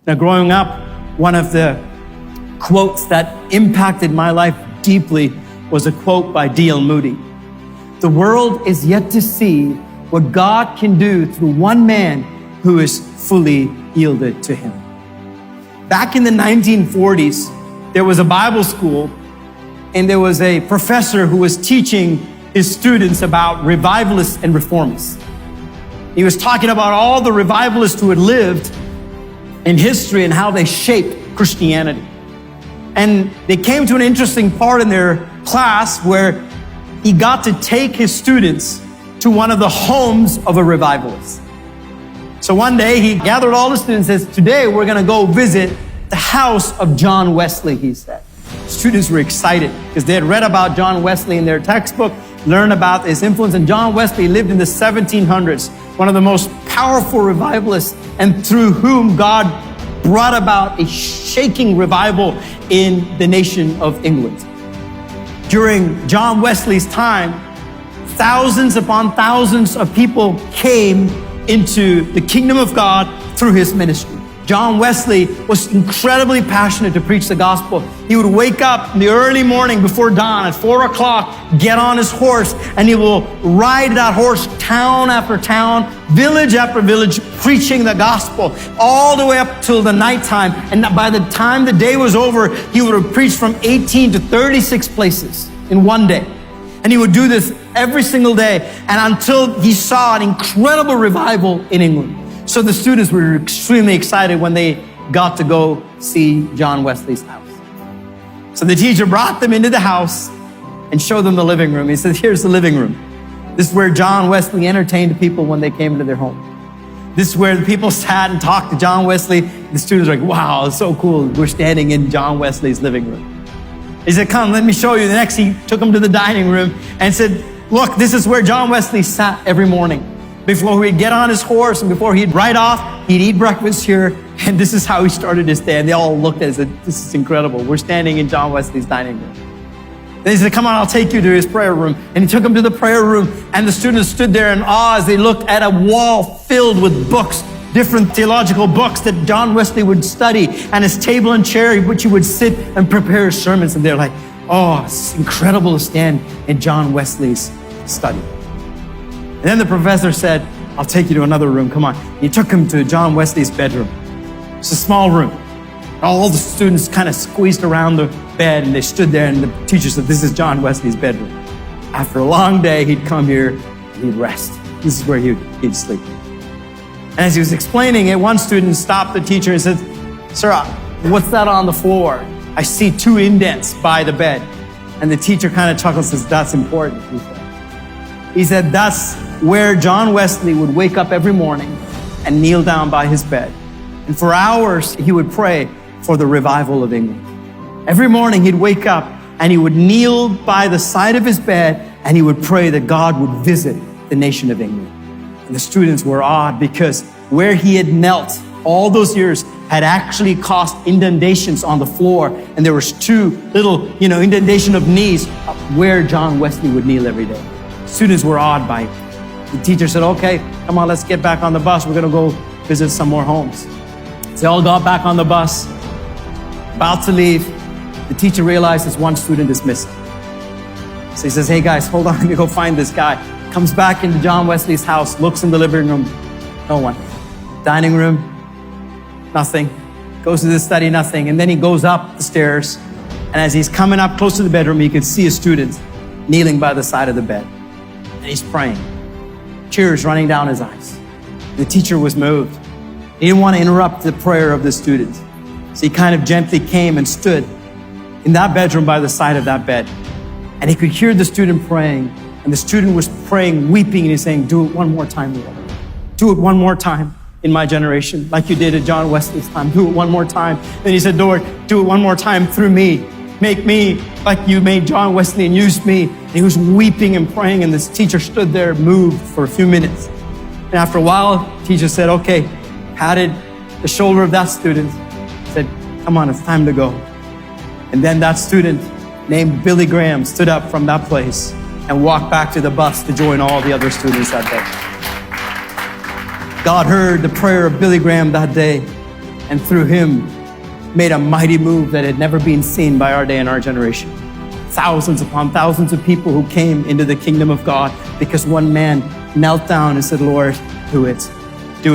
Now, growing up, one of the quotes that impacted my life deeply was a quote by D.L. Moody. The world is yet to see what God can do through one man who is fully yielded to him. Back in the 1940s, there was a Bible school, and there was a professor who was teaching his students about revivalists and reformists. He was talking about all the revivalists who had lived in history and how they shaped Christianity. And they came to an interesting part in their class where he got to take his students to one of the homes of a revivalist. So one day he gathered all the students and says, today we're going to go visit the house of John Wesley, he said. Students were excited because they had read about John Wesley in their textbook, learned about his influence. And John Wesley lived in the 1700s, one of the most powerful revivalists, and through whom God brought about a shaking revival in the nation of England. During John Wesley's time, thousands upon thousands of people came into the kingdom of God through his ministry. John Wesley was incredibly passionate to preach the gospel. He would wake up in the early morning before dawn at 4 o'clock, get on his horse, and he will ride that horse town after town, village after village, preaching the gospel all the way up till the nighttime. And by the time the day was over, he would have preached from 18 to 36 places in one day. And he would do this every single day, and until he saw an incredible revival in England. So the students were extremely excited when they got to go see John Wesley's house. So the teacher brought them into the house and showed them the living room. He said, here's the living room. This is where John Wesley entertained people when they came into their home. This is where the people sat and talked to John Wesley. The students were like, wow, it's so cool. We're standing in John Wesley's living room. He said, come, let me show you. The next, he took them to the dining room and said, look, this is where John Wesley sat every morning. Before he'd get on his horse and before he'd ride off, he'd eat breakfast here. And this is how he started his day. And they all looked at it and said, this is incredible. We're standing in John Wesley's dining room. Then he said, come on, I'll take you to his prayer room. And he took them to the prayer room. And the students stood there in awe as they looked at a wall filled with books, different theological books that John Wesley would study, and his table and chair which he would sit and prepare his sermons. And they're like, oh, it's incredible to stand in John Wesley's study. And then the professor said, I'll take you to another room, come on. He took him to John Wesley's bedroom. It's a small room. All the students kind of squeezed around the bed and they stood there, and the teacher said, this is John Wesley's bedroom. After a long day, he'd come here and he'd rest. This is where he'd sleep. And as he was explaining it, one student stopped the teacher and said, sir, what's that on the floor? I see 2 indents by the bed. And the teacher kind of chuckled and says, that's important, he said. He said, that's where John Wesley would wake up every morning and kneel down by his bed. And for hours, he would pray for the revival of England. Every morning, he'd wake up and he would kneel by the side of his bed and he would pray that God would visit the nation of England. And the students were awed because where he had knelt all those years had actually caused indentations on the floor. And there was 2 little, indentation of knees where John Wesley would kneel every day. Students were awed by it. The teacher said, okay, come on, let's get back on the bus. We're going to go visit some more homes. So they all got back on the bus, about to leave. The teacher realizes one student is missing. So he says, hey guys, hold on, let me go find this guy. Comes back into John Wesley's house, looks in the living room, no one. Dining room, nothing. Goes to the study, nothing. And then he goes up the stairs, and as he's coming up close to the bedroom, he could see a student kneeling by the side of the bed. And he's praying, tears running down his eyes. The teacher was moved. He didn't want to interrupt the prayer of the student. So he kind of gently came and stood in that bedroom by the side of that bed. And he could hear the student praying. And the student was praying, weeping, and he's saying, do it one more time, Lord. Do it one more time in my generation, like you did at John Wesley's time. Do it one more time. Then he said, Lord, do it one more time through me. Make me like you made John Wesley and used me. And he was weeping and praying, and this teacher stood there moved for a few minutes. And after a while, the teacher said, okay, patted the shoulder of that student, said, come on, it's time to go. And then that student named Billy Graham stood up from that place and walked back to the bus to join all the other students that day. God heard the prayer of Billy Graham that day. and through him made a mighty move that had never been seen by our day and our generation. Thousands upon thousands of people who came into the kingdom of God because one man knelt down and said, Lord, do it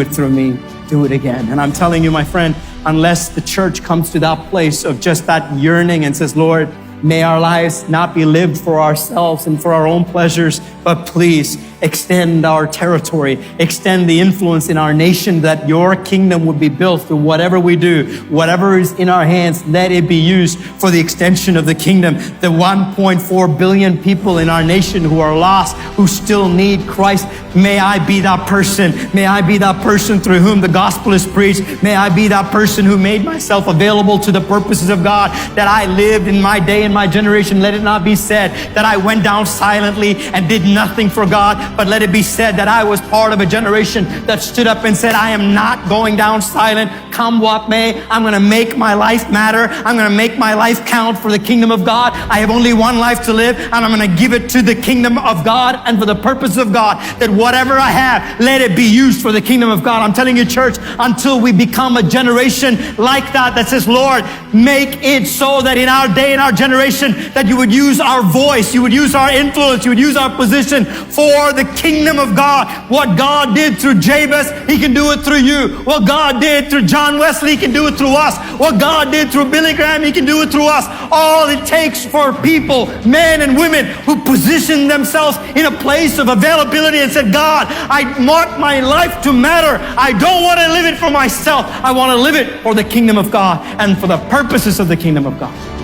through me, do it again. And I'm telling you, my friend, unless the church comes to that place of just that yearning and says, Lord, may our lives not be lived for ourselves and for our own pleasures, but please extend our territory, extend the influence in our nation that your kingdom would be built through whatever we do, whatever is in our hands, let it be used for the extension of the kingdom. The 1.4 billion people in our nation who are lost, who still need Christ, may I be that person. May I be that person through whom the gospel is preached. May I be that person who made myself available to the purposes of God, that I lived in my day and my generation. Let it not be said that I went down silently and did nothing for God, but let it be said that I was part of a generation that stood up and said, I am not going down silent. Come what may, I'm going to make my life matter. I'm going to make my life count for the kingdom of God. I have only one life to live, and I'm going to give it to the kingdom of God and for the purpose of God, that whatever I have, let it be used for the kingdom of God. I'm telling you, church, until we become a generation like that says, Lord, make it so that in our day and our generation, that you would use our voice, you would use our influence, you would use our position for the kingdom of God. What God did through Jabez, he can do it through you. What God did through John Wesley, he can do it through us. What God did through Billy Graham, he can do it through us. All it takes for people, men and women, who position themselves in a place of availability and said, God, I want my life to matter. I don't want to live it for myself. I want to live it for the kingdom of God and for the purposes of the kingdom of God.